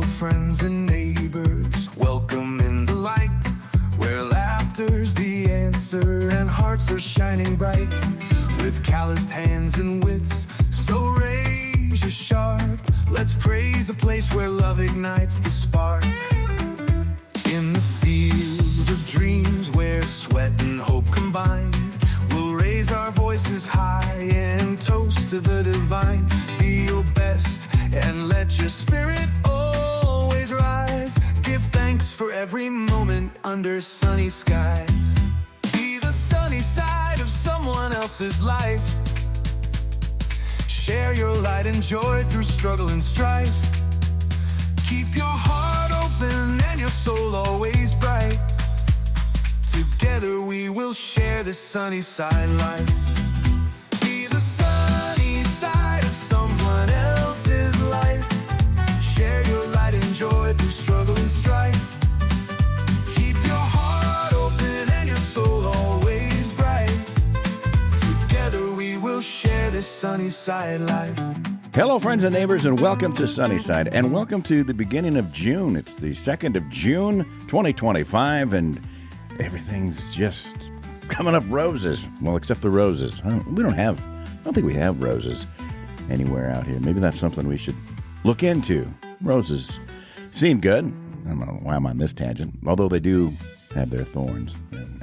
friends and neighbors. Welcome in the light, where laughter's the answer and hearts are shining bright. With calloused hands and wits, so raise your sharp. Let's praise a place where love ignites the spark. In the field of dreams, where sweat and hope combine, we'll raise our voices high and toast to the divine. Be your best and let your spirit always rise. Give thanks for every moment under sunny skies. Be the sunny side of someone else's life. Share your light and joy through struggle and strife. Keep your heart open and your soul always bright. Together we will share this sunny side life. Be the sunny side of someone else's life. Share your light and joy through struggle and strife. Keep your heart open and your soul always bright. Together we will share this sunny side life. Hello, friends and neighbors, and welcome to Sunnyside, and welcome to the beginning of June. It's the 2nd of June, 2025, and everything's just coming up roses. Well, except the roses. I don't think we have roses anywhere out here. Maybe that's something we should look into. Roses seem good. I don't know why I'm on this tangent, although they do have their thorns,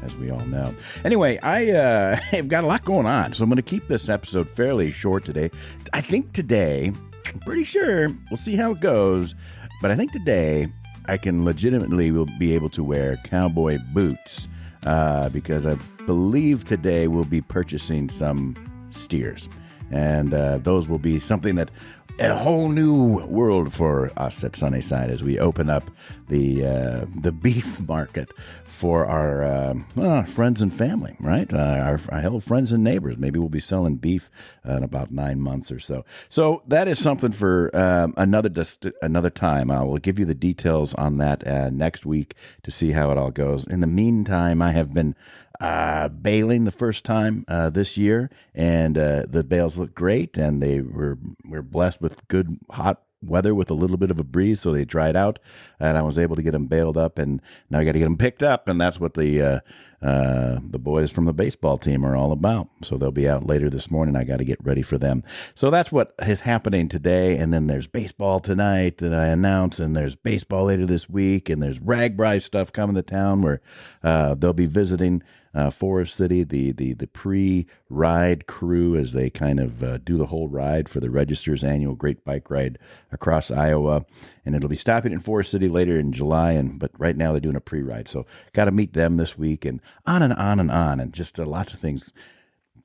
as we all know. Anyway, I've got a lot going on, so I'm going to keep this episode fairly short today. I think today, I'm pretty sure, we'll see how it goes, but I think today I can legitimately will be able to wear cowboy boots because I believe today we'll be purchasing some steers, and those will be something that a whole new world for us at Sunnyside as we open up the beef market for our friends and family, right? Our hello friends and neighbors. Maybe we'll be selling beef in about 9 months or so. So that is something for another time. I will give you the details on that next week to see how it all goes. In the meantime, I have been baling the first time this year, and the bales look great, and we're blessed with good hot weather with a little bit of a breeze, so they dried out, and I was able to get them baled up, and now I got to get them picked up, and that's what the boys from the baseball team are all about. So they'll be out later this morning. I got to get ready for them. So that's what is happening today, and then there's baseball tonight that I announced, and there's baseball later this week, and there's Ragbri stuff coming to town where they'll be visiting Forest City, the pre-ride crew, as they kind of do the whole ride for the Register's annual Great Bike Ride across Iowa, and it'll be stopping in Forest City later in July, but right now they're doing a pre-ride, so got to meet them this week, and on and on and on, and just lots of things.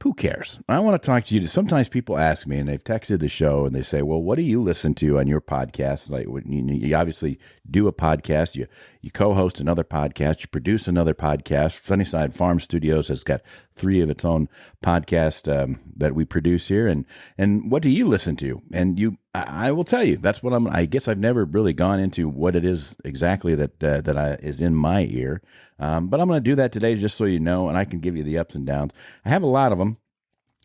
Who cares? I want to talk to you. Sometimes people ask me, and they've texted the show, and they say, well, what do you listen to on your podcast? Like, you obviously do a podcast. You co-host another podcast. You produce another podcast. Sunnyside Farm Studios has got 3 of its own podcasts that we produce here. And what do you listen to? And I will tell you, that's what I guess I've never really gone into what it is exactly that is in my ear. But I'm going to do that today just so you know, and I can give you the ups and downs. I have a lot of them,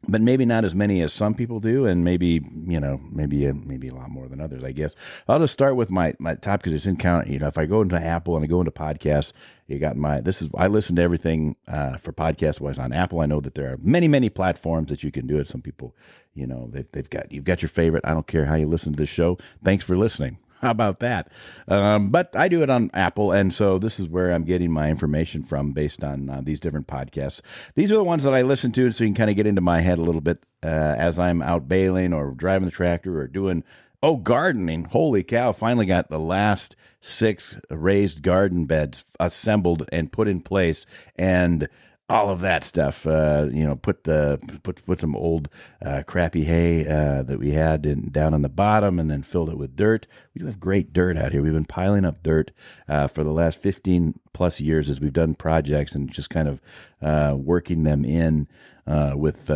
but maybe not as many as some people do, and maybe a lot more than others, I guess. I'll just start with my top, because it's in count. If I go into Apple and I go into podcasts, I listen to everything for podcast wise on Apple. I know that there are many platforms that you can do it. Some people, you've got your favorite. I don't care how you listen to this show. Thanks for listening. How about that? But I do it on Apple, and so this is where I'm getting my information from based on these different podcasts. These are the ones that I listen to, so you can kind of get into my head a little bit as I'm out baling or driving the tractor or doing gardening. Holy cow, finally got the last 6 raised garden beds assembled and put in place, and all of that stuff, put some old crappy hay that we had down on the bottom, and then filled it with dirt. We do have great dirt out here. We've been piling up dirt for the last 15 plus years as we've done projects, and just kind of working them in with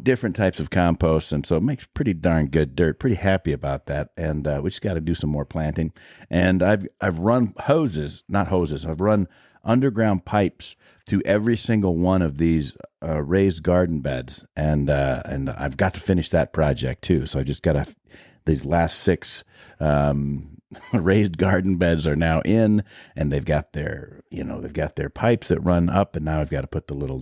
different types of compost, and so it makes pretty darn good dirt. Pretty happy about that, and we just got to do some more planting. And I've run I've run underground pipes to every single one of these raised garden beds, and I've got to finish that project too. So I just got these last 6 raised garden beds are now in, and they've got their pipes that run up, and now I've got to put the little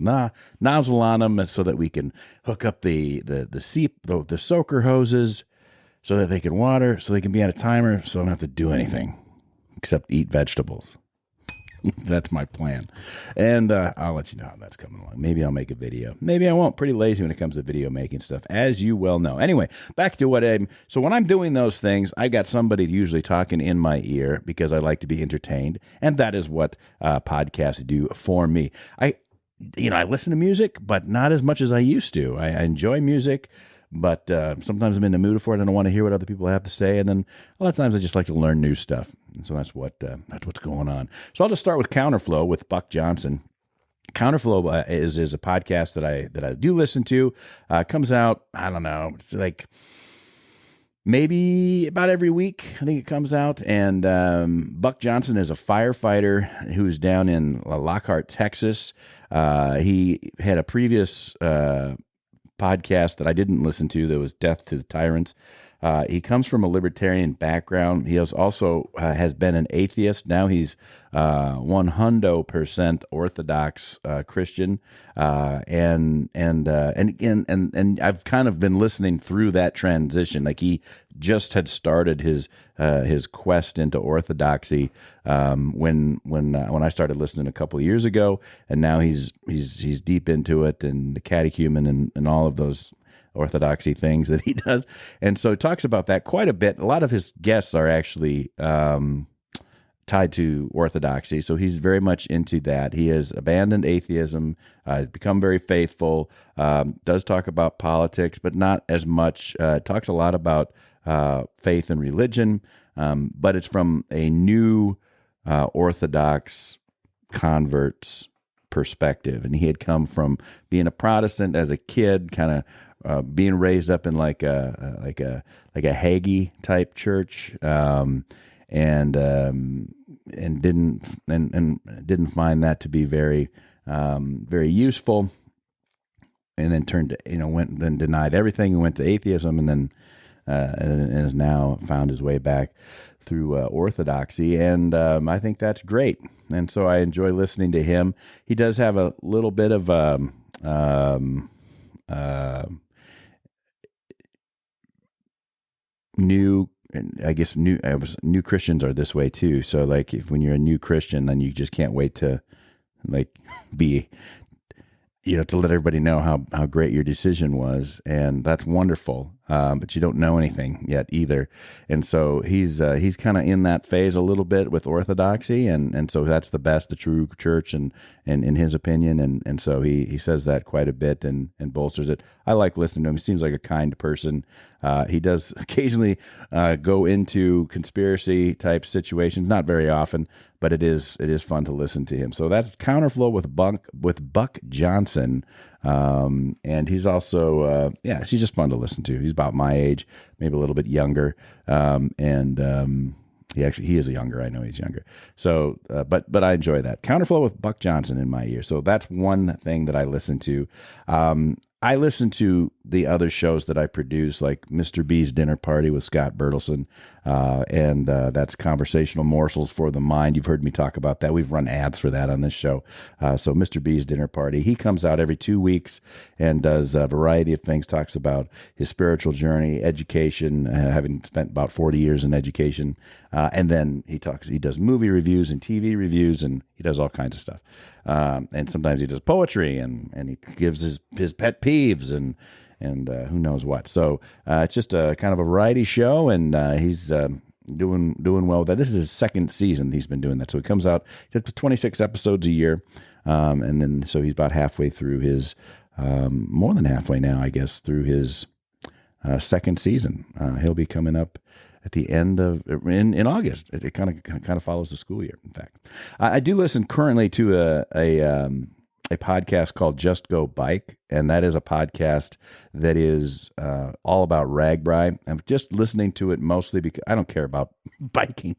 nozzle on them so that we can hook up the soaker hoses so that they can water, so they can be on a timer, so I don't have to do anything except eat vegetables. That's my plan. And I'll let you know how that's coming along. Maybe I'll make a video. Maybe I won't. Pretty lazy when it comes to video making stuff, as you well know. Anyway, back to so when I'm doing those things, I got somebody usually talking in my ear because I like to be entertained. And that is what podcasts do for me. I listen to music, but not as much as I used to. I enjoy music, but sometimes I'm in the mood for it. I don't want to hear what other people have to say, and then a lot of times I just like to learn new stuff. And so that's what's going on. So I'll just start with Counterflow with Buck Johnson. Counterflow is a podcast that I do listen to. Comes out, I don't know, it's like maybe about every week. I think it comes out. And Buck Johnson is a firefighter who's down in Lockhart, Texas. He had a previous podcast that I didn't listen to that was Death to the Tyrants. He comes from a libertarian background. He also has been an atheist. Now he's 100% Orthodox Christian, and I've kind of been listening through that transition. Like he just had started his quest into Orthodoxy when I started listening a couple of years ago, and now he's deep into it, and the catechumen and all of those Orthodoxy things that he does. And so he talks about that quite a bit. A lot of his guests are actually tied to Orthodoxy, so he's very much into that. He has abandoned atheism, has become very faithful, does talk about politics, but not as much. Talks a lot about faith and religion, but it's from a new Orthodox convert's perspective. And he had come from being a Protestant as a kid, kind of being raised up in like a Hagee type church, and didn't find that to be very useful, and then then denied everything and went to atheism, and then and has now found his way back through Orthodoxy, and I think that's great, and so I enjoy listening to him. He does have a little bit of new Christians are this way too. So like when you're a new Christian, then you just can't wait to be, to let everybody know how great your decision was. And that's wonderful. But you don't know anything yet either. And so he's kind of in that phase a little bit with Orthodoxy. And so that's the true church and in his opinion. And so he says that quite a bit and bolsters it. I like listening to him. He seems like a kind person. He does occasionally go into conspiracy type situations, not very often, but it is fun to listen to him. So that's Counterflow with Buck Johnson. And he's also, he's just fun to listen to. He's about my age, maybe a little bit younger. He is younger. I know he's younger. So, but I enjoy that. Counterflow with Buck Johnson in my ear. So that's one thing that I listen to. I listen to the other shows that I produce, like Mr. B's Dinner Party with Scott Bertelson, and that's Conversational Morsels for the Mind. You've heard me talk about that. We've run ads for that on this show. So Mr. B's Dinner Party, he comes out every 2 weeks and does a variety of things, talks about his spiritual journey, education, having spent about 40 years in education, and then he does movie reviews and TV reviews, and he does all kinds of stuff. And sometimes he does poetry, and he gives his pet peeves and who knows what. So it's just a kind of a variety show, and he's doing well with that. This is his second season he's been doing that. So he comes out, he does 26 episodes a year, and then so he's about halfway through his, more than halfway now, I guess, through his second season. He'll be coming up at the end of in August. It kind of follows the school year. In fact, I do listen currently to a podcast called Just Go Bike, and that is a podcast that is all about RAGBRAI. I'm just listening to it mostly because I don't care about biking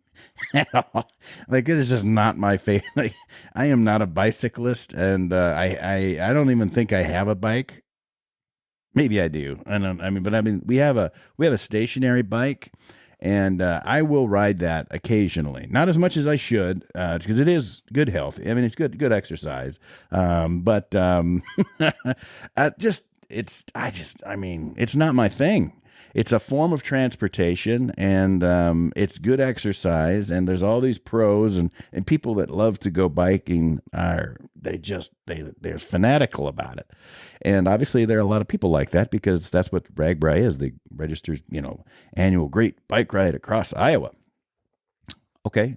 at all. Like, it is just not my favorite. Like, I am not a bicyclist, and I don't even think I have a bike. Maybe I do. We have a stationary bike. And I will ride that occasionally, not as much as I should, because it is good health. I mean, it's good exercise. But I mean, it's not my thing. It's a form of transportation, and it's good exercise, and there's all these pros, and people that love to go biking they're fanatical about it. And obviously there are a lot of people like that, because that's what RAGBRAI is, the registered, annual Great Bike Ride Across Iowa. Okay.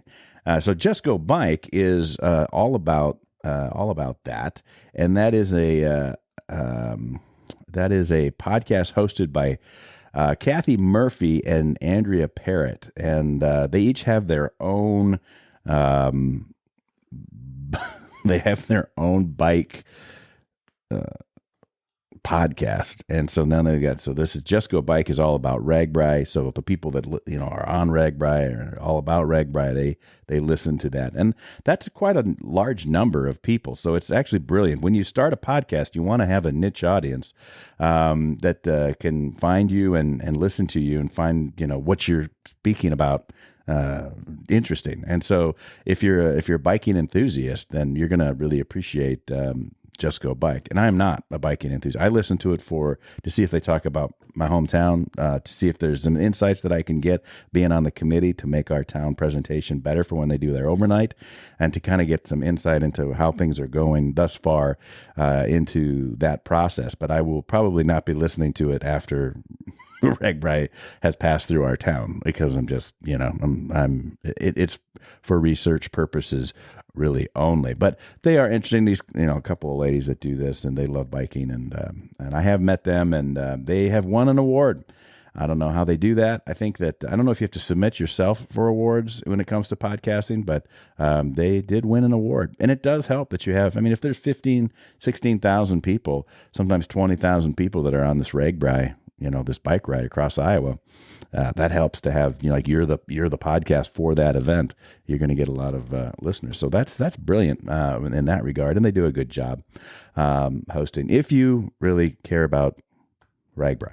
So Just Go Bike is all about that, and that is a podcast hosted by Kathy Murphy and Andrea Parrott, and they each have their own bike podcast. And so now this is Just Go Bike is all about RAGBRAI. So the people that are on RAGBRAI are all about RAGBRAI. They listen to that, and that's quite a large number of people. So it's actually brilliant. When you start a podcast, you want to have a niche audience that can find you and listen to you and find what you're speaking about interesting. And so if you're a biking enthusiast, then you're going to really appreciate Just Go Bike. And I am not a biking enthusiast. I listen to it to see if they talk about my hometown, to see if there's some insights that I can get being on the committee to make our town presentation better for when they do their overnight, and to kind of get some insight into how things are going thus far into that process. But I will probably not be listening to it after RAGBRAI has passed through our town, because I'm just, it's for research purposes really only. But they are interesting. These, a couple of ladies that do this, and they love biking, and I have met them, and they have won an award. I don't know how they do that. I don't know if you have to submit yourself for awards when it comes to podcasting, but they did win an award. And it does help that you have, if there's 16,000 people, sometimes 20,000 people that are on this RAGBRAI, this bike ride across Iowa, that helps to have, you're the podcast for that event. You're going to get a lot of listeners. So that's brilliant in that regard. And they do a good job hosting, if you really care about RAGBRAI.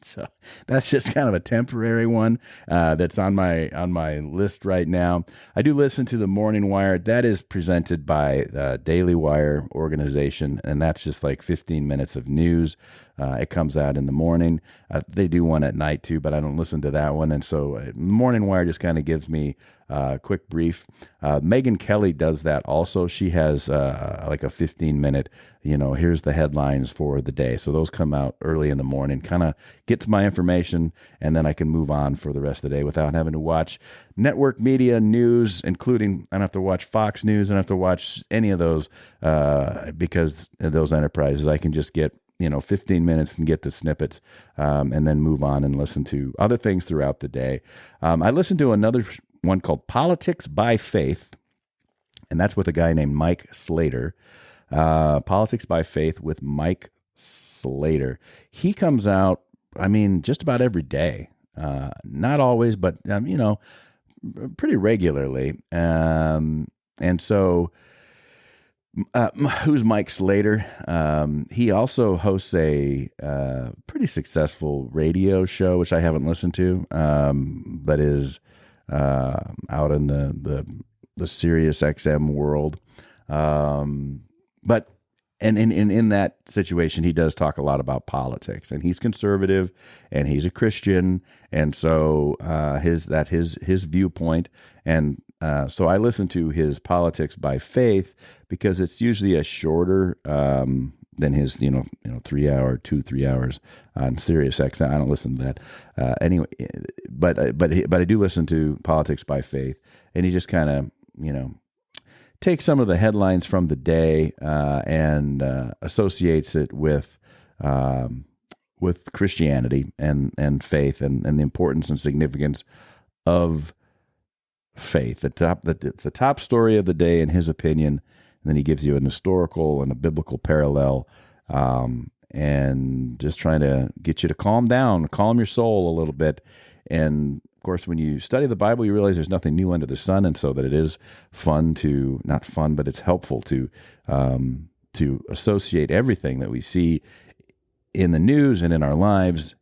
So that's just kind of a temporary one that's on my list right now. I do listen to the Morning Wire. That is presented by Daily Wire organization, and that's just like 15 minutes of news. It comes out in the morning. They do one at night too, but I don't listen to that one. And so Morning Wire just kind of gives me a quick brief. Megyn Kelly does that also. She has like a 15-minute, here's the headlines for the day. So those come out early in the morning, kind of gets my information, and then I can move on for the rest of the day without having to watch network media news, including I don't have to watch Fox News. I don't have to watch any of those because of those enterprises. I can just get 15 minutes and get the snippets and then move on and listen to other things throughout the day. I listened to another one called Politics by Faith, and that's with a guy named Mike Slater. Politics by Faith with Mike Slater. He comes out, just about every day. Not always, but, pretty regularly. And so... who's Mike Slater? He also hosts a pretty successful radio show, which I haven't listened to, but is out in the Sirius XM world. But in that situation, he does talk a lot about politics, and he's conservative, and he's a Christian, and so his viewpoint. And so I listen to his Politics by Faith because it's usually a shorter than his 3 hours on Sirius XM. I don't listen to that anyway, but I do listen to Politics by Faith, and he just kind of takes some of the headlines from the day and associates it with Christianity and faith and the importance and significance of faith. The top story of the day, in his opinion, and then he gives you an historical and a biblical parallel, and just trying to get you to calm down, calm your soul a little bit. And of course, when you study the Bible, you realize there's nothing new under the sun, and so that it is not fun, but it's helpful to associate everything that we see in the news and in our lives,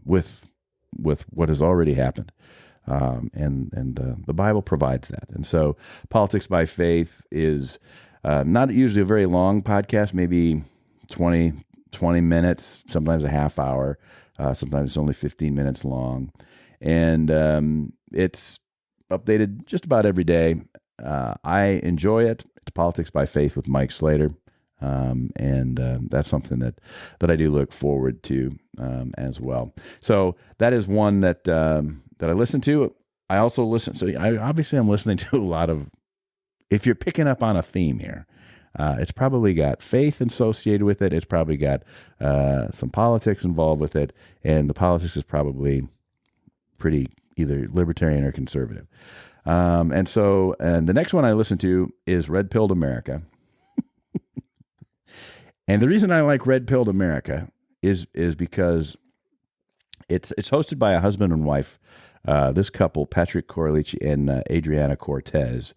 with with what has already happened. And the Bible provides that. And so Politics by Faith is not usually a very long podcast, maybe 20 minutes, sometimes a half hour. Sometimes it's only 15 minutes long. And it's updated just about every day. I enjoy it. It's Politics by Faith with Mike Slater. And that's something that I do look forward to as well. So that is one that I listen to. I also listen. So I'm listening to a lot of. If you're picking up on a theme here, it's probably got faith associated with it. It's probably got some politics involved with it, and the politics is probably pretty either libertarian or conservative. And the next one I listen to is Red Pilled America. And the reason I like Red Pilled America is because it's hosted by a husband and wife, this couple, Patrick Corlici and Adriana Cortez.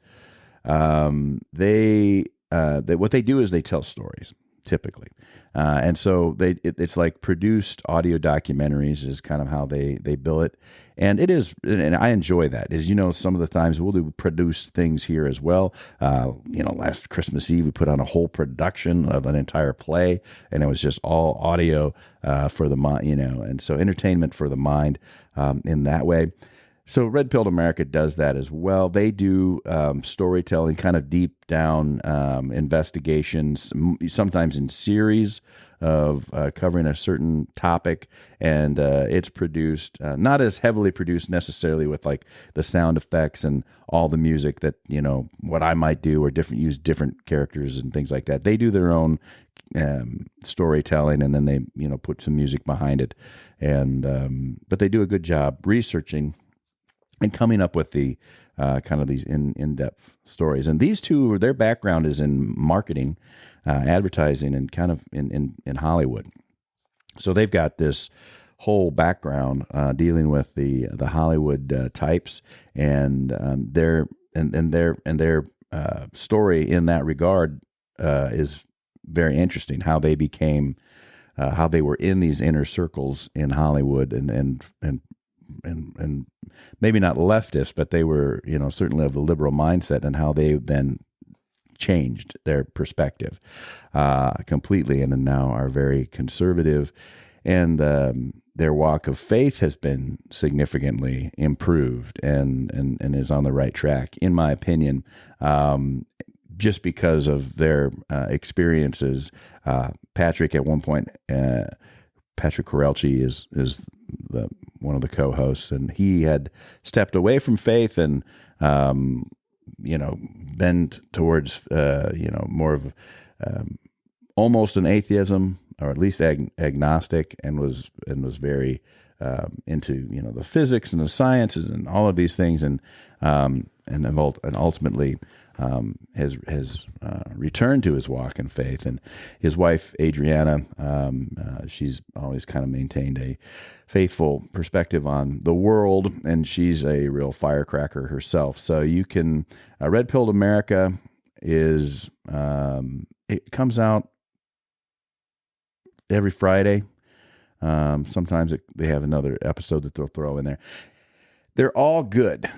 What they do is they tell stories, typically. And so it's like produced audio documentaries is kind of how they bill it. And it is, and I enjoy that. As you know, some of the times we'll do produce things here as well. Last Christmas Eve, we put on a whole production of an entire play, and it was just all audio for the mind, and so entertainment for the mind in that way. So Red Pilled America does that as well. They do storytelling, kind of deep down investigations, sometimes in series of covering a certain topic, and it's produced not as heavily produced necessarily with like the sound effects and all the music that what I might do, or use different characters and things like that. They do their own storytelling, and then they put some music behind it, and but they do a good job researching and coming up with the kind of these in-depth stories. And these two, their background is in marketing, advertising, and kind of in Hollywood. So they've got this whole background dealing with the Hollywood types, and their story in that regard is very interesting. How they became, how they were in these inner circles in Hollywood, and maybe not leftist, but they were, certainly of the liberal mindset, and how they then changed their perspective completely, and then now are very conservative, and their walk of faith has been significantly improved and is on the right track, in my opinion, just because of their experiences. Patrick, at one point, Patrick Corelchi is one of the co-hosts, and he had stepped away from faith and bent towards more of almost an atheism, or at least agnostic, and was very into the physics and the sciences and all of these things, and ultimately has returned to his walk in faith. And his wife Adriana, she's always kind of maintained a faithful perspective on the world, and she's a real firecracker herself. So you can Red Pilled America is it comes out every Friday. Sometimes they have another episode that they'll throw in there. They're all good.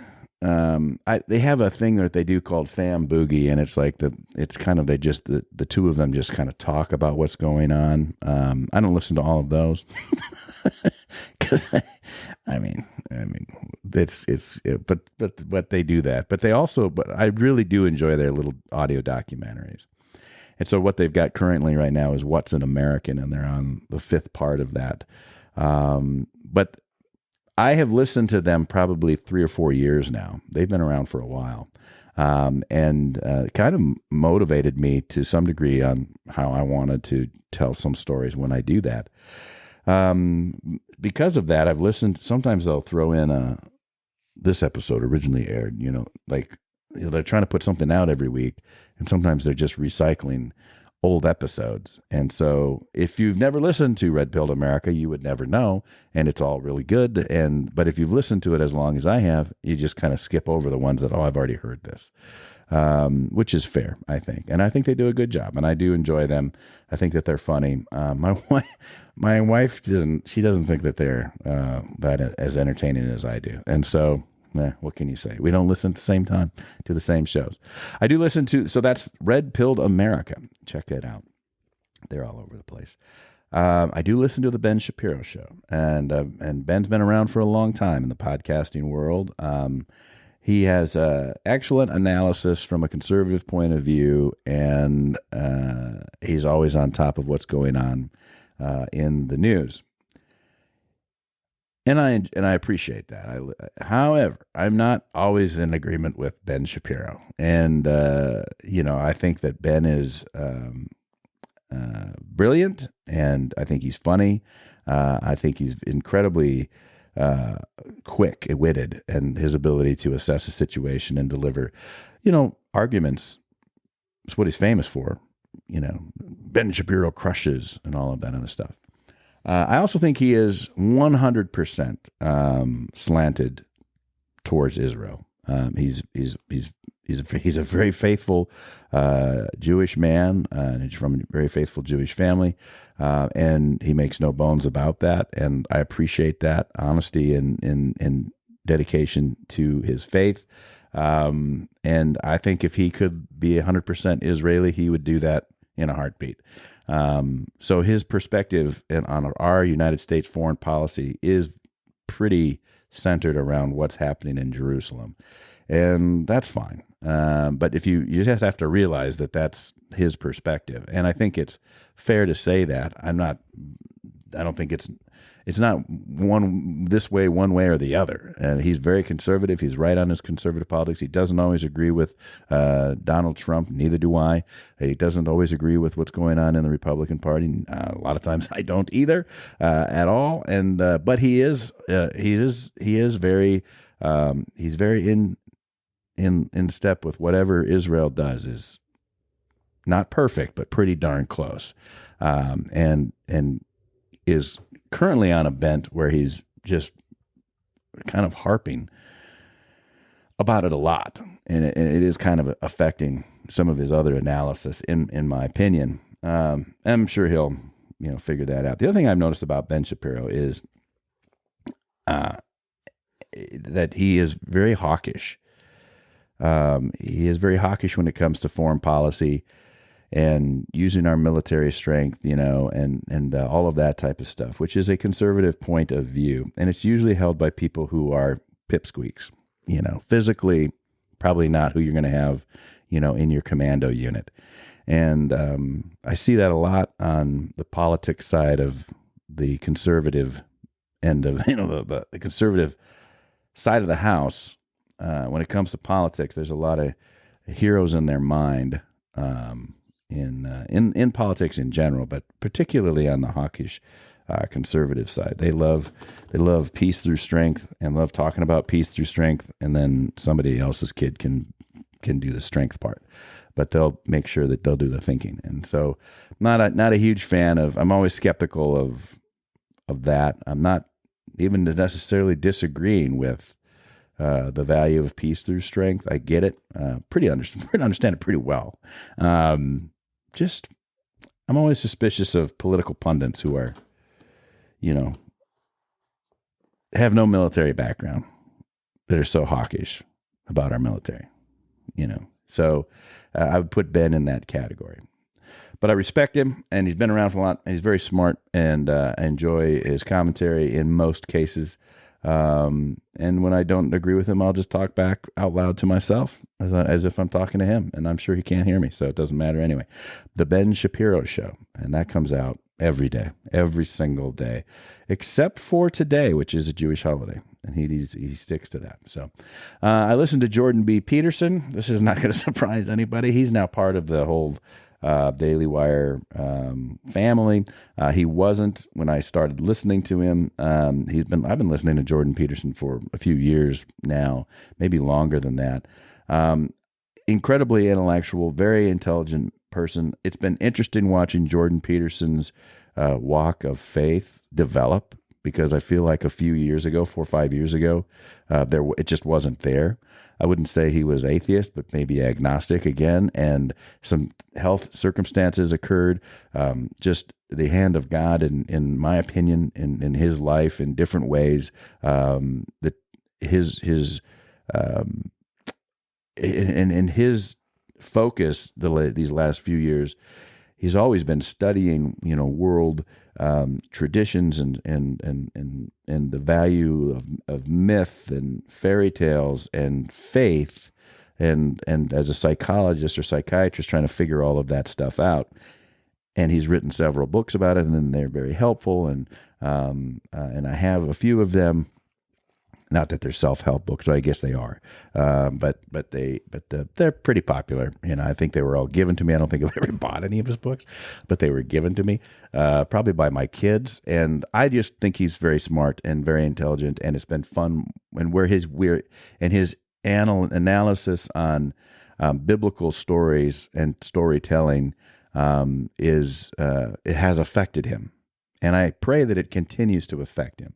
They have a thing that they do called Fam Boogie, and it's like the two of them just kind of talk about what's going on. I don't listen to all of those because but they do that. But I really do enjoy their little audio documentaries. And so what they've got currently right now is What's an American, and they're on the 5th part of that. But I have listened to them probably 3 or 4 years now. They've been around for a while, and kind of motivated me to some degree on how I wanted to tell some stories when I do that. Because of that, I've listened. Sometimes they'll throw in this episode originally aired. They're trying to put something out every week, and sometimes they're just recycling old episodes. And so if you've never listened to Red Pilled America, you would never know, and it's all really good. But if you've listened to it as long as I have, you just kind of skip over the ones that, I've already heard this. which is fair, I think. And I think they do a good job, and I do enjoy them. I think that they're funny. My wife doesn't think that they're that as entertaining as I do. And so, what can you say? We don't listen at the same time to the same shows. I do listen to, so that's Red Pilled America. Check that out. They're all over the place. I do listen to the Ben Shapiro Show, and Ben's been around for a long time in the podcasting world. He has excellent analysis from a conservative point of view, and he's always on top of what's going on in the news. And I appreciate that. However, I'm not always in agreement with Ben Shapiro, and I think that Ben is brilliant, and I think he's funny. I think he's incredibly quick-witted, and his ability to assess a situation and deliver, arguments is what he's famous for. Ben Shapiro crushes and all of that other stuff. I also think he is 100% slanted towards Israel. He's a very faithful Jewish man, and he's from a very faithful Jewish family, and he makes no bones about that. And I appreciate that honesty and dedication to his faith. And I think if he could be 100% Israeli, he would do that in a heartbeat. So his perspective on our United States foreign policy is pretty centered around what's happening in Jerusalem. And that's fine. But if you just have to realize that that's his perspective. And I think it's fair to say that. I don't think it's not one way or the other. And he's very conservative. He's right on his conservative politics. He doesn't always agree with Donald Trump. Neither do I. He doesn't always agree with what's going on in the Republican Party. A lot of times I don't either at all. And but he is very he's very in step with whatever Israel does. Is not perfect, but pretty darn close. And is currently on a bent where he's just kind of harping about it a lot. And it is kind of affecting some of his other analysis, in my opinion. I'm sure he'll, figure that out. The other thing I've noticed about Ben Shapiro is that he is very hawkish. He is very hawkish when it comes to foreign policy and using our military strength, and all of that type of stuff, which is a conservative point of view. And it's usually held by people who are pipsqueaks, physically, probably not who you're going to have, in your commando unit. And I see that a lot on the politics side of the conservative end of, the conservative side of the house. When it comes to politics, there's a lot of heroes in their mind, in politics in general, but particularly on the hawkish conservative side. They love peace through strength and love talking about peace through strength, and then somebody else's kid can do the strength part, but they'll make sure that they'll do the thinking. And so not a huge fan of, I'm always skeptical of that. I'm not even necessarily disagreeing with the value of peace through strength. I get it. Understand it pretty well. I'm always suspicious of political pundits who are, have no military background, that are so hawkish about our military, So I would put Ben in that category. But I respect him, and he's been around for a lot, and he's very smart, and I enjoy his commentary in most cases. And when I don't agree with him, I'll just talk back out loud to myself as if I'm talking to him, and I'm sure he can't hear me, so it doesn't matter anyway. The Ben Shapiro Show, and that comes out every day, every single day, except for today, which is a Jewish holiday, and he sticks to that. So I listened to Jordan B. Peterson. This is not going to surprise anybody. He's now part of the whole Daily Wire family. He wasn't when I started listening to him. I've been listening to Jordan Peterson for a few years now, maybe longer than that. Incredibly intellectual, very intelligent person. It's been interesting watching Jordan Peterson's walk of faith develop because I feel like a few years ago, 4 or 5 years ago, it just wasn't there. I wouldn't say he was atheist, but maybe agnostic again. And some health circumstances occurred. Just the hand of God, in my opinion, in his life in different ways. That his in his focus these last few years, he's always been studying, world traditions and the value of myth and fairy tales and faith, and as a psychologist or psychiatrist trying to figure all of that stuff out. And he's written several books about it, and then they're very helpful. And I have a few of them. Not that they're self-help books, I guess they are, but they're pretty popular. I think they were all given to me. I don't think I've ever bought any of his books, but they were given to me, probably by my kids. And I just think he's very smart and very intelligent, and it's been fun. And his analysis on biblical stories and storytelling it has affected him, and I pray that it continues to affect him.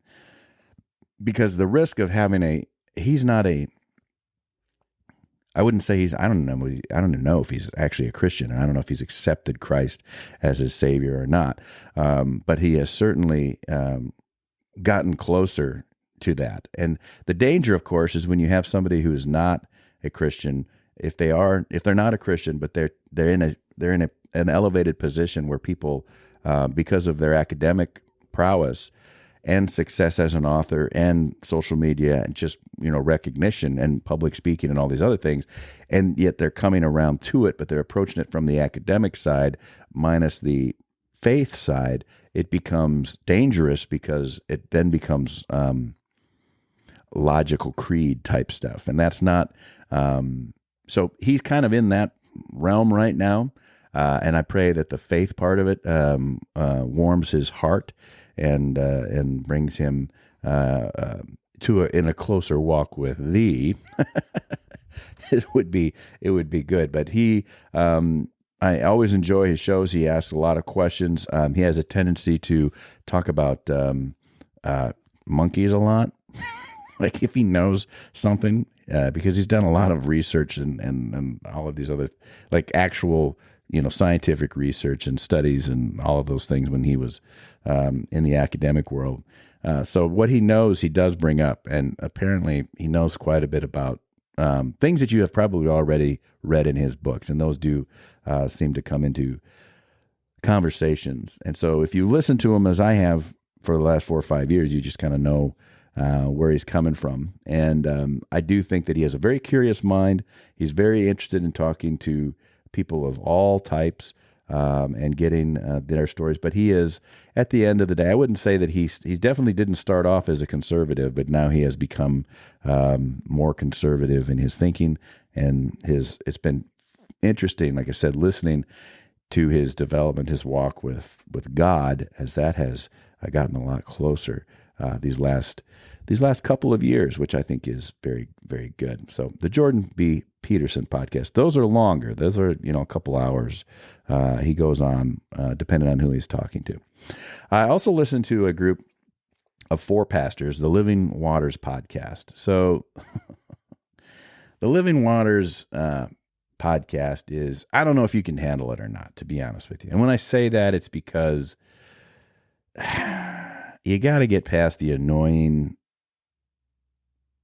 Because the risk of having I wouldn't say I don't know if he's actually a Christian, and I don't know if he's accepted Christ as his Savior or not. But he has certainly gotten closer to that. And the danger, of course, is when you have somebody who is not a Christian. If they're not a Christian, but they're in an elevated position where people, because of their academic prowess and success as an author and social media and just, recognition and public speaking and all these other things, and yet they're coming around to it, but they're approaching it from the academic side minus the faith side, it becomes dangerous because it then becomes logical creed type stuff. And that's not, so he's kind of in that realm right now. And I pray that the faith part of it warms his heart and brings him in a closer walk with thee. it would be good. But I always enjoy his shows. He asks a lot of questions. He has a tendency to talk about monkeys a lot. Like if he knows something, because he's done a lot of research and all of these other, like actual, scientific research and studies and all of those things when he was in the academic world. So what he knows, he does bring up, and apparently he knows quite a bit about things that you have probably already read in his books, and those do seem to come into conversations. And so if you listen to him as I have for the last 4 or 5 years, you just kind of know where he's coming from. And I do think that he has a very curious mind. He's very interested in talking to people of all types and getting their stories. But he is, at the end of the day, I wouldn't say that he definitely didn't start off as a conservative, but now he has become more conservative in his thinking. And it's been interesting, like I said, listening to his development, his walk with God, as that has gotten a lot closer these last couple of years, which I think is very, very good. So the Jordan B. Peterson podcast, those are longer. Those are, a couple hours. He goes on, depending on who he's talking to. I also listen to a group of 4 pastors, the Living Waters podcast. So the Living Waters podcast is, I don't know if you can handle it or not, to be honest with you. And when I say that, it's because you got to get past the annoying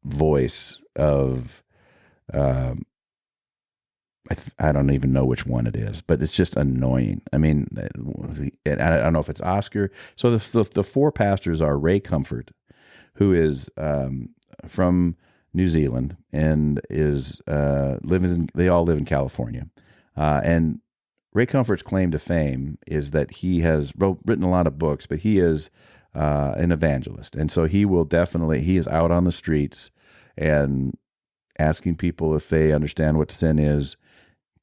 voice of, I don't even know which one it is, but it's just annoying. I mean, I don't know if it's Oscar. So the 4 pastors are Ray Comfort, who is from New Zealand and is they all live in California. And Ray Comfort's claim to fame is that he has written a lot of books, but he is an evangelist. And so he is out on the streets and asking people if they understand what sin is,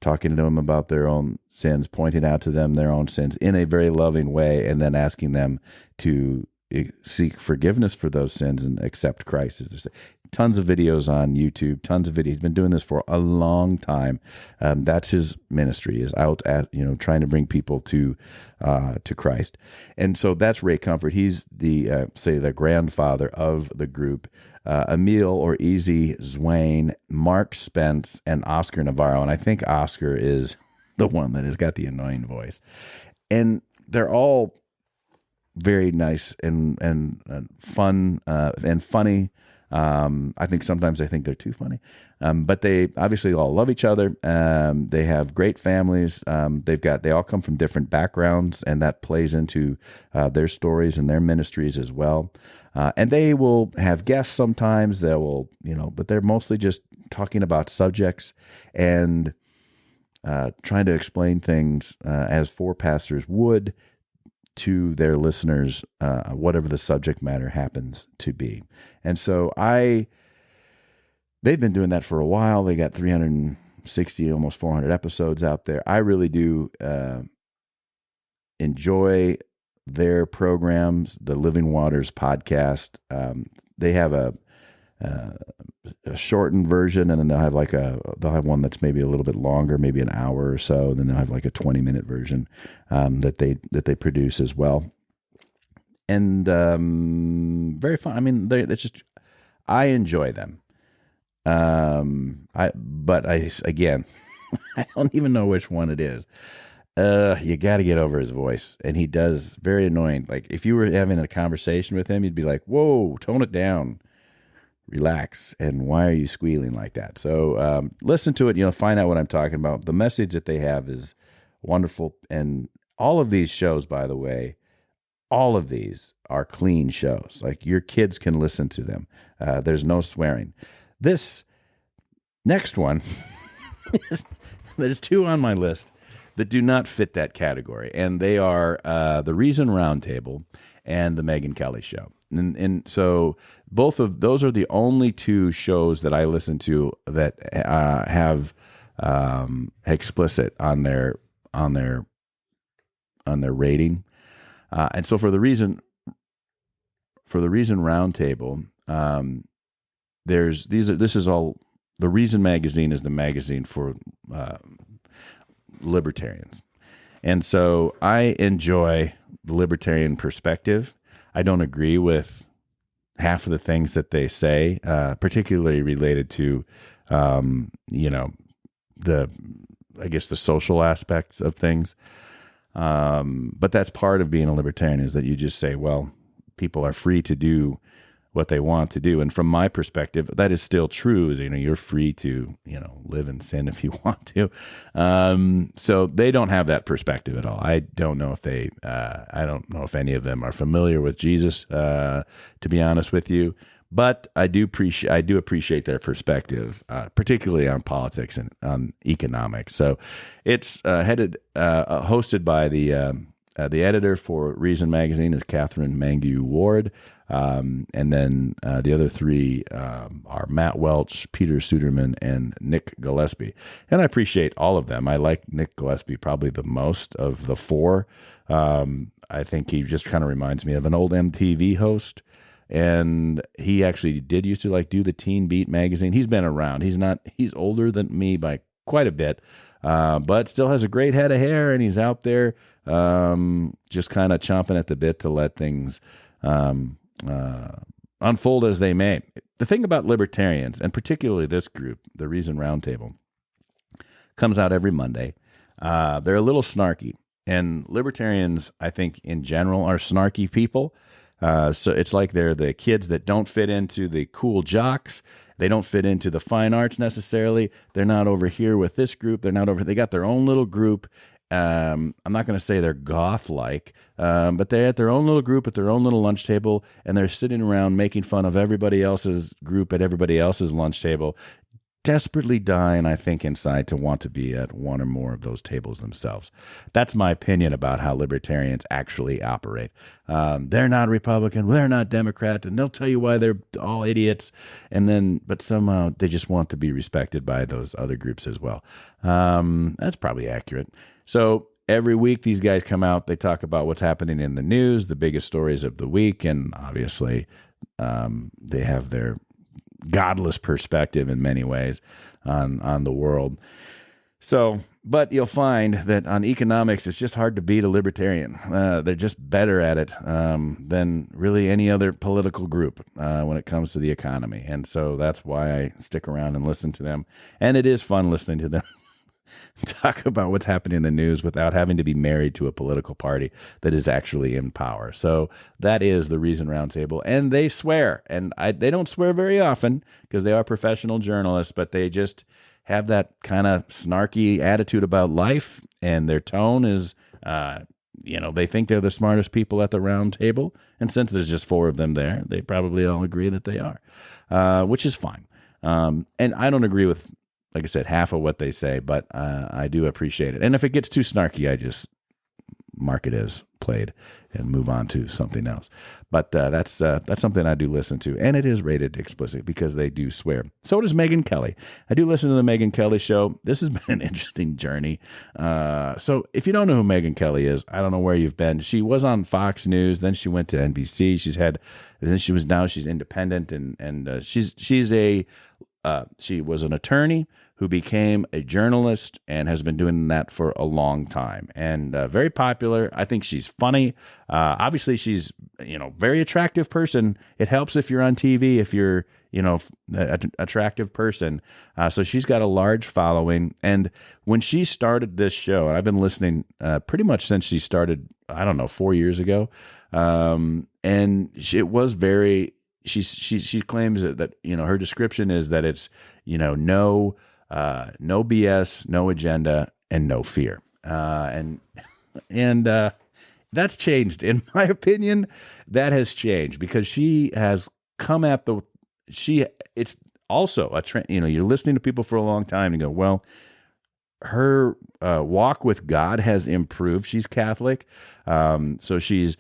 talking to them about their own sins, pointing out to them their own sins in a very loving way, and then asking them to seek forgiveness for those sins and accept Christ. There's tons of videos on YouTube, tons of videos. He's been doing this for a long time. That's his ministry, is out at, trying to bring people to Christ. And so that's Ray Comfort. He's the grandfather of the group. Emil or Easy Zwane, Mark Spence, and Oscar Navarro. And I think Oscar is the one that has got the annoying voice. And they're all very nice and fun and funny. I think sometimes I think they're too funny, but they obviously all love each other. They have great families. They all come from different backgrounds, and that plays into their stories and their ministries as well. And they will have guests sometimes. They will, but they're mostly just talking about subjects and trying to explain things as four pastors would to their listeners, whatever the subject matter happens to be. And so they've been doing that for a while. They got 360, almost 400 episodes out there. I really do enjoy their programs, the Living Waters podcast. They have a shortened version, and then they'll have one that's maybe a little bit longer, maybe an hour or so. And then they'll have like a 20-minute version that they produce as well. And very fun. I mean, I enjoy them. Again, I don't even know which one it is. You got to get over his voice, and he does, very annoying. Like if you were having a conversation with him, you'd be like, "Whoa, tone it down. Relax, and why are you squealing like that?" So listen to it, find out what I'm talking about. The message that they have is wonderful. And all of these shows, by the way, all of these are clean shows. Like your kids can listen to them. There's no swearing. This next one, there's two on my list that do not fit that category. And they are the Reason Roundtable and the Megyn Kelly Show. And so both of those are the only two shows that I listen to that have explicit on their rating. And so for the Reason Roundtable, the Reason magazine is the magazine for libertarians. And so I enjoy the libertarian perspective. I don't agree with half of the things that they say, particularly related to, the social aspects of things. But that's part of being a libertarian, is that you just say, well, people are free to do what they want to do. And from my perspective, that is still true. You're free to, live in sin if you want to. So they don't have that perspective at all. I don't know if any of them are familiar with Jesus, to be honest with you. But I do appreciate their perspective, particularly on politics and on economics. So it's hosted by the editor for Reason Magazine is Catherine Mangu Ward. And then the other three are Matt Welch, Peter Suderman, and Nick Gillespie. And I appreciate all of them. I like Nick Gillespie probably the most of the four. I think he just kind of reminds me of an old MTV host. And he actually did used to do the Teen Beat magazine. He's been around. He's older than me by quite a bit, but still has a great head of hair, and he's out there just kind of chomping at the bit to let things unfold as they may. The thing about libertarians, and particularly this group, the Reason Roundtable, comes out every Monday. They're a little snarky, and libertarians, I think, in general, are snarky people. So it's like they're the kids that don't fit into the cool jocks. They don't fit into the fine arts necessarily. They're not over here with this group. They got their own little group. I'm not going to say they're goth-like, but they're at their own little group at their own little lunch table, and they're sitting around making fun of everybody else's group at everybody else's lunch table, desperately dying, I think, inside to want to be at one or more of those tables themselves. That's my opinion about how libertarians actually operate. They're not Republican, they're not Democrat, and they'll tell you why they're all idiots, but somehow they just want to be respected by those other groups as well. That's probably accurate. So every week these guys come out, they talk about what's happening in the news, the biggest stories of the week, and obviously they have their godless perspective in many ways on the world. So, but you'll find that on economics, it's just hard to beat a libertarian. They're just better at it than really any other political group when it comes to the economy. And so that's why I stick around and listen to them. And it is fun listening to them talk about what's happening in the news without having to be married to a political party that is actually in power. So that is the Reason Roundtable. And they swear. And they don't swear very often because they are professional journalists, but they just have that kind of snarky attitude about life, and their tone is, they think they're the smartest people at the round table. And since there's just 4 of them there, they probably all agree that they are, which is fine. And I don't agree with, like I said, half of what they say, but I do appreciate it. And if it gets too snarky, I just mark it as played and move on to something else. But that's something I do listen to, and it is rated explicit because they do swear. So does Megyn Kelly. I do listen to the Megyn Kelly show. This has been an interesting journey. So if you don't know who Megyn Kelly is, I don't know where you've been. She was on Fox News, then she went to NBC. Now she's independent, and she was an attorney who became a journalist and has been doing that for a long time, and very popular. I think she's funny. Obviously, she's very attractive person. It helps if you're on TV, if you're an attractive person. So she's got a large following. And when she started this show, and I've been listening pretty much since she started, 4 years ago, and it was very. She claims that her description is that it's no BS, no agenda, and no fear, and that's changed in my opinion. That has changed because she has come at it's also a trend. You're listening to people for a long time and you go, well, her walk with God has improved. She's Catholic, so she's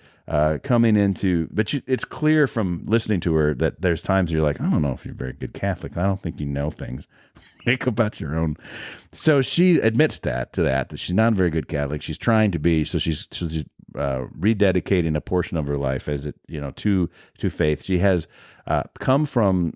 coming into, but it's clear from listening to her that there's times you're like, I don't know if you're a very good Catholic. I don't think you know things. Think about your own. So she admits that she's not a very good Catholic. She's trying to be. So she's rededicating a portion of her life to faith. She has come from.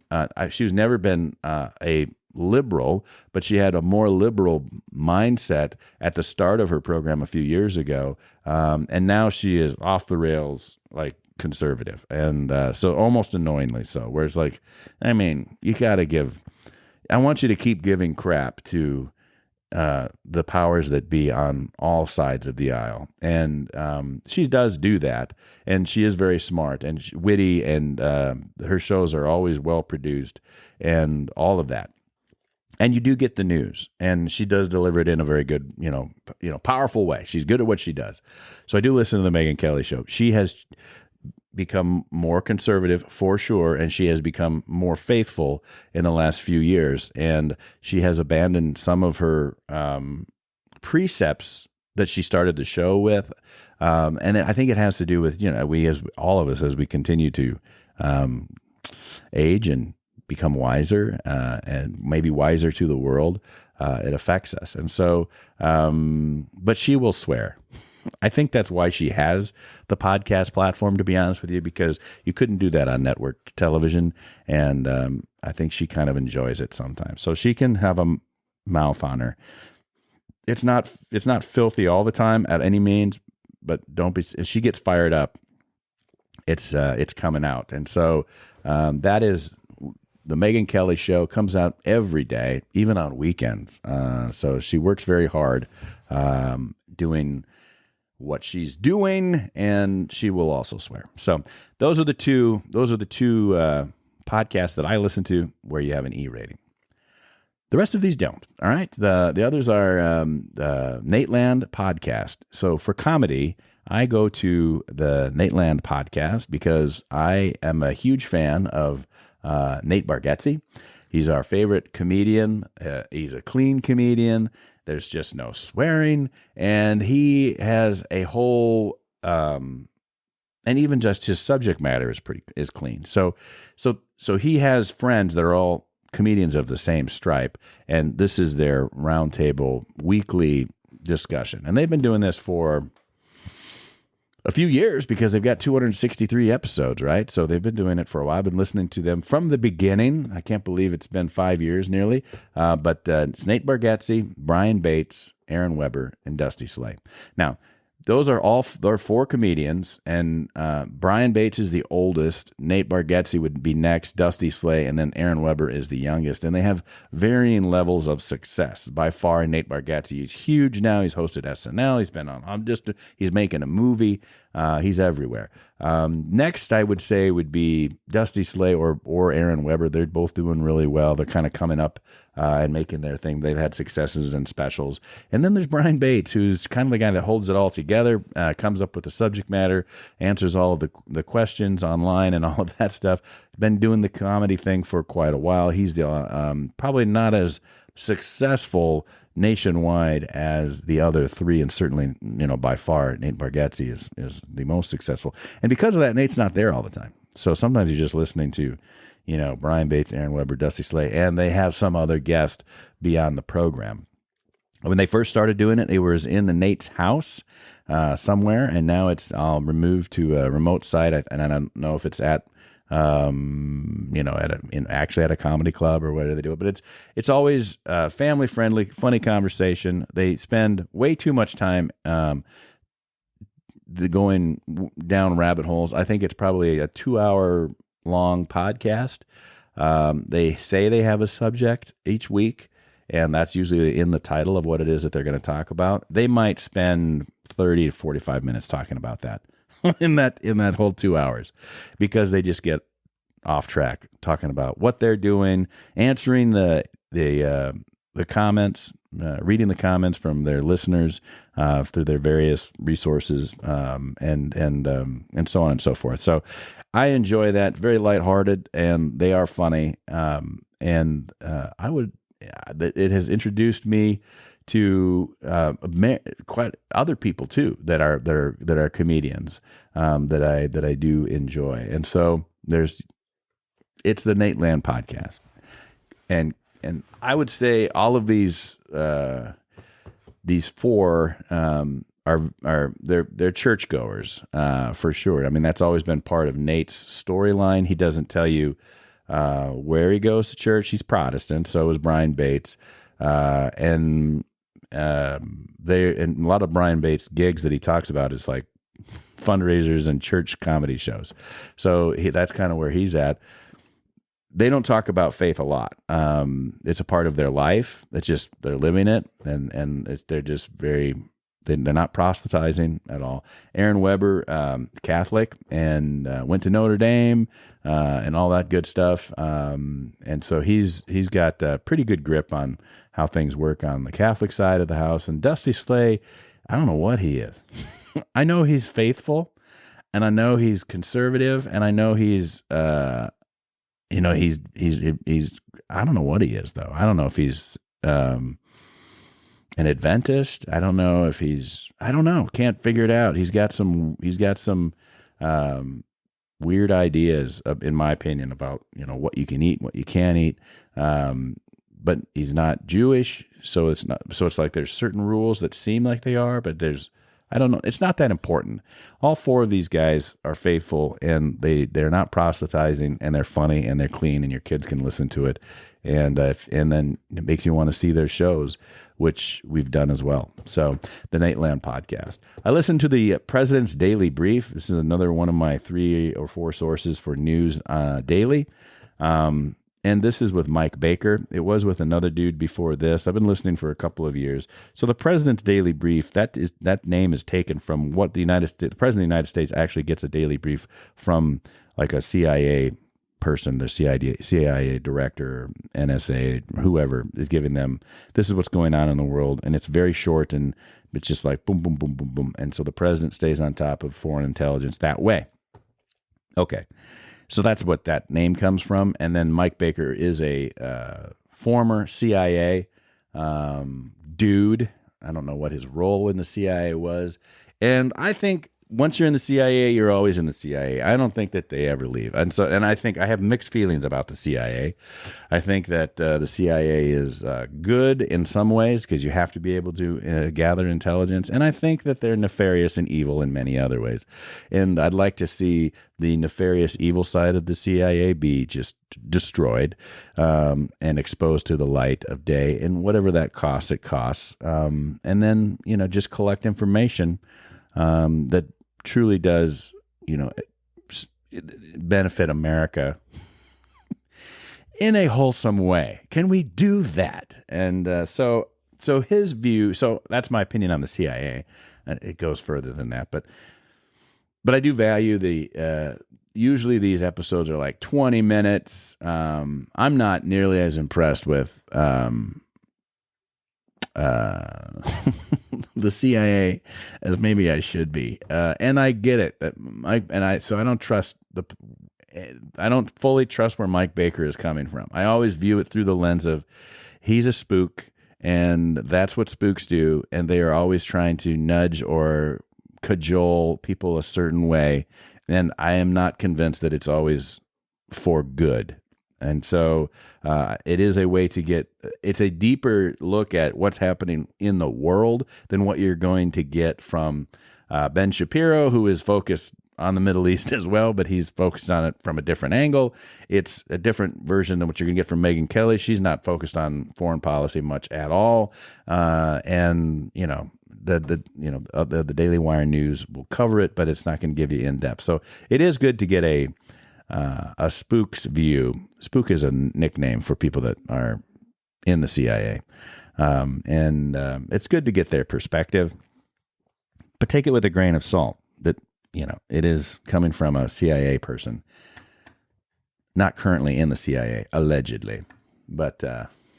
She's never been a liberal, but she had a more liberal mindset at the start of her program a few years ago, and now she is off the rails, like conservative, and so almost annoyingly so. Whereas, you got to give. I want you to keep giving crap to the powers that be on all sides of the aisle, and she does do that, and she is very smart and witty, and her shows are always well produced, and all of that. And you do get the news, and she does deliver it in a very good, powerful way. She's good at what she does. So I do listen to the Megyn Kelly show. She has become more conservative for sure, and she has become more faithful in the last few years. And she has abandoned some of her precepts that she started the show with. And I think it has to do with, all of us, as we continue to age and become wiser and maybe wiser to the world, it affects us. And so, but she will swear. I think that's why she has the podcast platform, to be honest with you, because you couldn't do that on network television. And I think she kind of enjoys it sometimes. So she can have a mouth on her. It's not filthy all the time at any means, but if she gets fired up, it's coming out. And so that is the Megyn Kelly show. Comes out every day, even on weekends. So she works very hard doing what she's doing, and she will also swear. So those are the two podcasts that I listen to where you have an E rating. The rest of these don't. All right. The others are the Nateland podcast. So for comedy, I go to the Nateland podcast because I am a huge fan of Nate Bargatze. He's our favorite comedian. He's a clean comedian. There's just no swearing, and he has a whole, and even just his subject matter is clean. So he has friends that are all comedians of the same stripe, and this is their roundtable weekly discussion. And they've been doing this for a few years because they've got 263 episodes, right? So they've been doing it for a while. I've been listening to them from the beginning. I can't believe it's been 5 years nearly. But it's Nate Bargatze, Brian Bates, Aaron Weber, and Dusty Slay. Now, those are all, they're 4 comedians, and Brian Bates is the oldest. Nate Bargatze would be next, Dusty Slay, and then Aaron Weber is the youngest. And they have varying levels of success. By far, Nate Bargatze is huge now. He's hosted SNL. He's been on he's making a movie. He's everywhere. Next, I would say would be Dusty Slay or Aaron Weber. They're both doing really well. They're kind of coming up and making their thing. They've had successes and specials. And then there's Brian Bates, who's kind of the guy that holds it all together, comes up with the subject matter, answers all of the questions online and all of that stuff. Been doing the comedy thing for quite a while. He's the probably not as successful nationwide as the other 3, and certainly, by far, Nate Bargatze is the most successful. And because of that, Nate's not there all the time. So sometimes you're just listening to, Brian Bates, Aaron Weber, Dusty Slay, and they have some other guest beyond the program. When they first started doing it, they were in the Nate's house somewhere, and now it's removed to a remote site, and I don't know if it's at actually at a comedy club or whatever they do it, but it's always family friendly, funny conversation. They spend way too much time going down rabbit holes. I think it's probably a 2-hour long podcast. They say they have a subject each week, and that's usually in the title of what it is that they're going to talk about. They might spend 30 to 45 minutes talking about that. in that whole 2 hours, because they just get off track talking about what they're doing, answering the comments, reading the comments from their listeners through their various resources, and so on and so forth. So I enjoy that. Very lighthearted, and they are funny. It has introduced me to quite other people too that are comedians that I do enjoy, and so it's the Nate Land podcast, and I would say all of these 4 they're churchgoers for sure. I mean, that's always been part of Nate's storyline. He doesn't tell you where he goes to church. He's Protestant, so is Brian Bates, and a lot of Brian Bates' gigs that he talks about is like fundraisers and church comedy shows. So that's kind of where he's at. They don't talk about faith a lot. It's a part of their life. It's just they're living it, and they're just very. They're not proselytizing at all. Aaron Weber, Catholic, and went to Notre Dame and all that good stuff. And so he's got a pretty good grip on how things work on the Catholic side of the house. And Dusty Slay, I don't know what he is. I know he's faithful, and I know he's conservative, and I know he's I don't know what he is though. I don't know if he's an Adventist. I don't know if I don't know. Can't figure it out. He's got some weird ideas, in my opinion, about what you can eat, what you can't eat. But he's not Jewish, so it's not. So it's like there's certain rules that seem like they are, but I don't know. It's not that important. All 4 of these guys are faithful, and they're not proselytizing, and they're funny, and they're clean, and your kids can listen to it, and then it makes you want to see their shows, which we've done as well. So the Nate Land podcast. I listened to the President's Daily Brief. This is another one of my 3 or 4 sources for news daily. And this is with Mike Baker. It was with another dude before this. I've been listening for a couple of years. So the President's Daily Brief, that name is taken from what the President of the United States actually gets a daily brief from, like a CIA person, the CIA director, NSA, whoever is giving them, this is what's going on in the world. And it's very short, and it's just like boom, boom, boom, boom, boom. And so the president stays on top of foreign intelligence that way. Okay. So that's what that name comes from. And then Mike Baker is a former CIA dude. I don't know what his role in the CIA was. And I think once you're in the CIA, you're always in the CIA. I don't think that they ever leave. And I think I have mixed feelings about the CIA. I think that the CIA is good in some ways because you have to be able to gather intelligence. And I think that they're nefarious and evil in many other ways. And I'd like to see the nefarious evil side of the CIA be just destroyed and exposed to the light of day. And whatever that costs, it costs. And then, just collect information that truly does, benefit America in a wholesome way. Can we do that? And so his view. So that's my opinion on the CIA. It goes further than that, but I do value the. Usually these episodes are like 20 minutes. I'm not nearly as impressed with. The CIA as maybe I should be, and I get it. So I don't trust I don't fully trust where Mike Baker is coming from. I always view it through the lens of he's a spook, and that's what spooks do, and they are always trying to nudge or cajole people a certain way, and I am not convinced that it's always for good. And so it is a way to it's a deeper look at what's happening in the world than what you're going to get from Ben Shapiro, who is focused on the Middle East as well, but he's focused on it from a different angle. It's a different version than what you're going to get from Megyn Kelly. She's not focused on foreign policy much at all. And, the Daily Wire News will cover it, but it's not going to give you in depth. So it is good to get a spook's view. Spook is a nickname for people that are in the CIA. And it's good to get their perspective, but take it with a grain of salt that, it is coming from a CIA person, not currently in the CIA, allegedly, but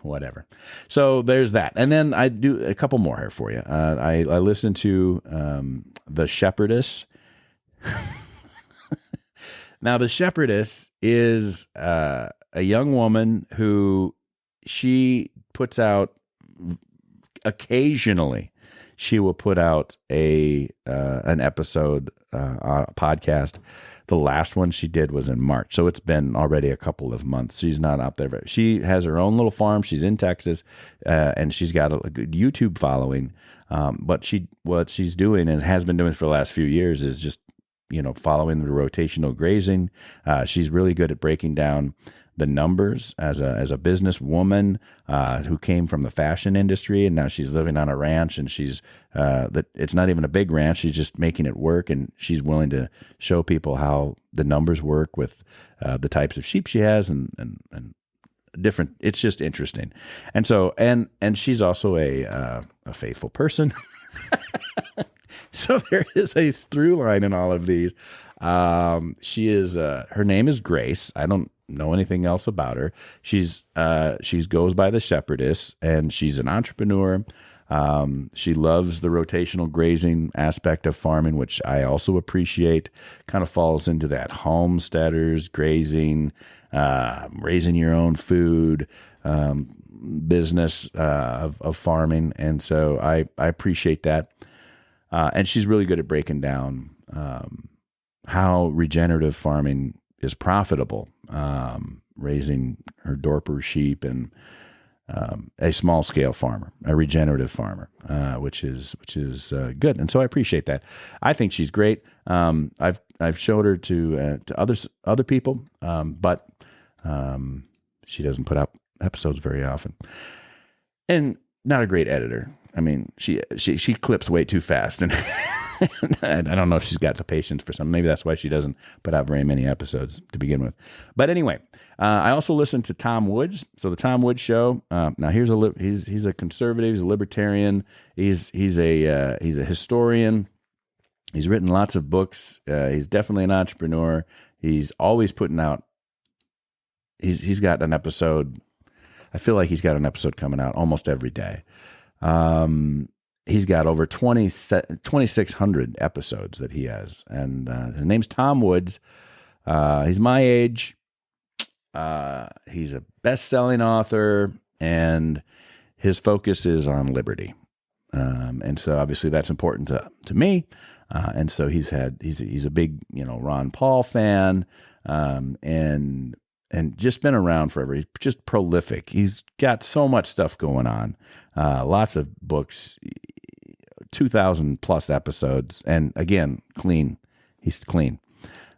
whatever. So there's that. And then I do a couple more here for you. I listened to The Shepherdess. Now, The Shepherdess is a young woman who she puts out occasionally. She will put out an episode, a podcast. The last one she did was in March, so it's been already a couple of months. She's not up there. She has her own little farm. She's in Texas, and she's got a good YouTube following. But what she's doing and has been doing for the last few years is just following the rotational grazing. She's really good at breaking down the numbers as a businesswoman who came from the fashion industry, and now she's living on a ranch, and she's it's not even a big ranch. She's just making it work, and she's willing to show people how the numbers work with the types of sheep she has and different. It's just interesting, and so and she's also a faithful person. So there is a through line in all of these. She is her name is Grace. I don't know anything else about her. She's goes by The Shepherdess, and she's an entrepreneur. She loves the rotational grazing aspect of farming, which I also appreciate. Kind of falls into that homesteaders, grazing, raising your own food, business of farming. And so I appreciate that. And she's really good at breaking down how regenerative farming is profitable, raising her Dorper sheep and a small scale farmer, a regenerative farmer, which is good. And so I appreciate that. I think she's great. I've showed her to other people, but she doesn't put out episodes very often, and not a great editor. I mean, she clips way too fast, and I don't know if she's got the patience for some. Maybe that's why she doesn't put out very many episodes to begin with. But anyway, I also listened to Tom Woods. So the Tom Woods Show. Now he's a conservative. He's a libertarian. He's a historian. He's written lots of books. He's definitely an entrepreneur. He's always putting out. He's got an episode. I feel like he's got an episode coming out almost every day. He's got over 2,600 episodes that he has, and his name's Tom Woods. He's my age. He's a best-selling author, and his focus is on liberty. And so obviously that's important to me. And so he's a big, Ron Paul fan, and just been around forever. He's just prolific. He's got so much stuff going on, lots of books, 2,000 plus episodes, and again, clean. He's clean.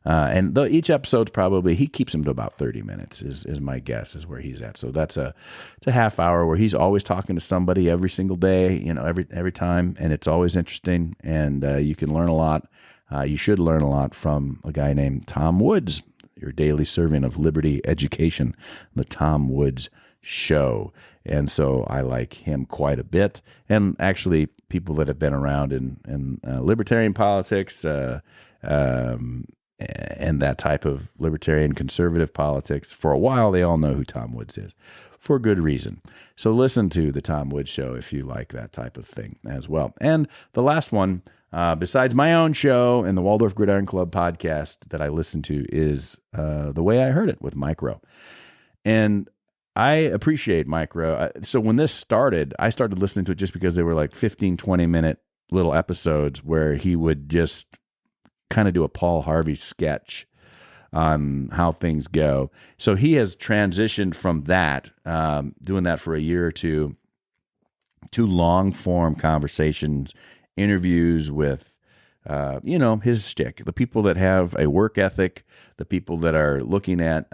And though each episode's probably, he keeps them to about 30 minutes is my guess, is where he's at. So it's a half hour where he's always talking to somebody every single day, every time. And it's always interesting. And you can learn a lot. You should learn a lot from a guy named Tom Woods, your daily serving of liberty education, the Tom Woods Show. And so I like him quite a bit. And actually people that have been around in libertarian politics, and that type of libertarian conservative politics for a while, they all know who Tom Woods is, for good reason. So listen to the Tom Woods Show if you like that type of thing as well. And the last one, besides my own show and the Waldorf Gridiron Club podcast that I listen to, is The Way I Heard It with Mike Rowe. And I appreciate Mike Rowe. So when this started, I started listening to it just because they were like 15, 20-minute little episodes where he would just kind of do a Paul Harvey sketch on how things go. So he has transitioned from that, doing that for a year or two, to long-form conversations, interviews with, his shtick, the people that have a work ethic, the people that are looking at,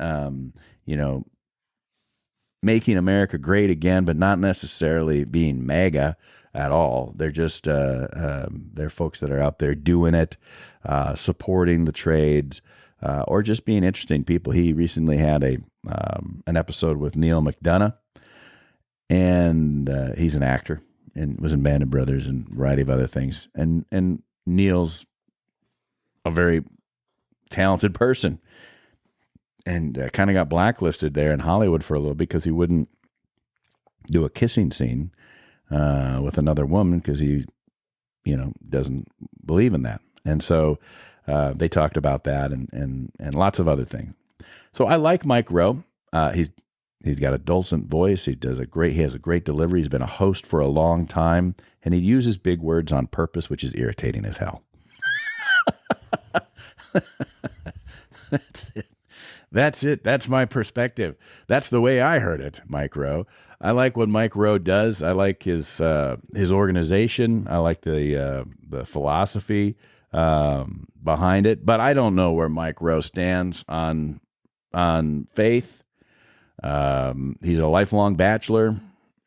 making America great again, but not necessarily being MAGA at all. They're just they're folks that are out there doing it, supporting the trades, or just being interesting people. He recently had an episode with Neil McDonough, and he's an actor and was in Band of Brothers and a variety of other things. And Neil's a very talented person, and kind of got blacklisted there in Hollywood for a little bit because he wouldn't do a kissing scene with another woman because he, doesn't believe in that. And so they talked about that and lots of other things. So I like Mike Rowe. He's got a dulcet voice. He has a great delivery. He's been a host for a long time, and he uses big words on purpose, which is irritating as hell. That's it. That's my perspective. That's the way I heard it, Mike Rowe. I like what Mike Rowe does. I like his organization. I like the philosophy behind it. But I don't know where Mike Rowe stands on faith. He's a lifelong bachelor,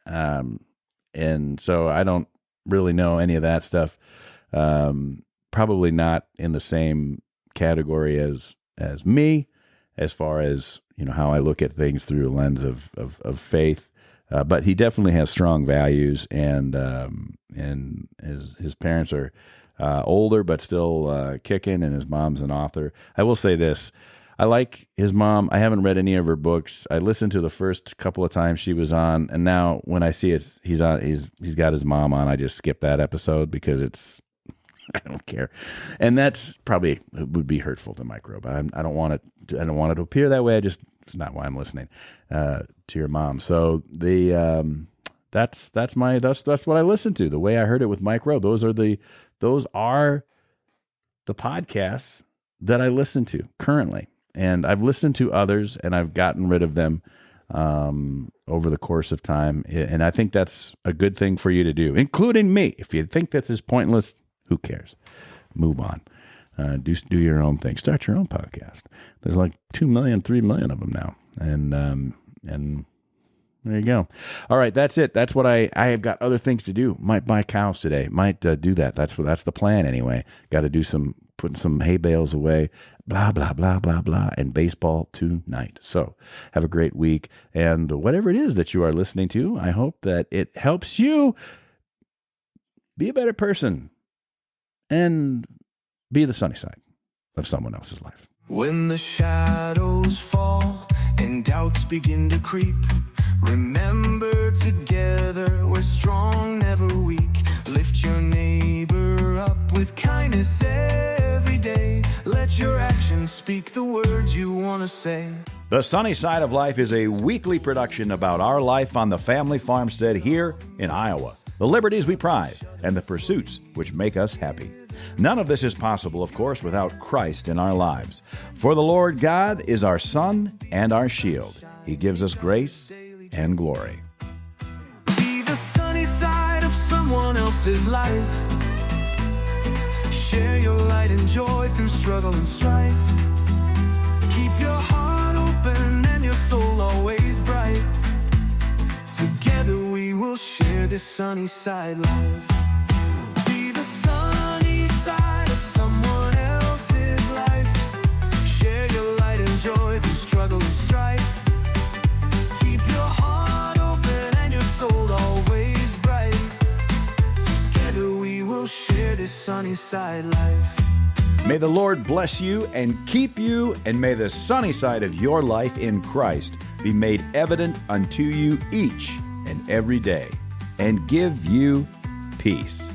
and so I don't really know any of that stuff. Probably not in the same category as me, as far as how I look at things through a lens of faith. But he definitely has strong values, and his parents are older but still kicking, and his mom's an author. I will say this. I like his mom. I haven't read any of her books. I listened to the first couple of times she was on, and now when I see he's got his mom on, I just skip that episode because I don't care, and that's probably would be hurtful to Mike Rowe. But I don't want it to appear that way. It's not why I'm listening to your mom. So that's what I listen to. The Way I Heard It with Mike Rowe. Those are the podcasts that I listen to currently. And I've listened to others, and I've gotten rid of them over the course of time. And I think that's a good thing for you to do, including me. If you think that this is pointless, who cares? Move on. Do your own thing. Start your own podcast. There's like 2 million, 3 million of them now. And there you go. All right, that's it. That's what I have got other things to do. Might buy cows today. Might do that. That's the plan anyway. Got to do putting some hay bales away, blah, blah, blah, blah, blah, and baseball tonight. So have a great week. And whatever it is that you are listening to, I hope that it helps you be a better person and be the sunny side of someone else's life. When the shadows fall and doubts begin to creep, remember together we're strong, never weak. Lift your neighbor up with kindness every day. Let your actions speak the words you want to say. The Sunny Side of Life is a weekly production about our life on the family farmstead here in Iowa. the liberties we prize, and the pursuits which make us happy. None of this is possible, of course, without Christ in our lives. For the Lord God is our sun and our shield. He gives us grace and glory. Be the sunny side of someone else's life. Share your light and joy through struggle and strife. Keep your heart open and your soul always bright. Together we will share this sunny side life. Be the sunny side of someone else's life. Share your light and joy through struggle and strife. Keep your heart open and your soul always bright. Together we will share this sunny side life. May the Lord bless you and keep you, and may the sunny side of your life in Christ be made evident unto you each and every day, and give you peace.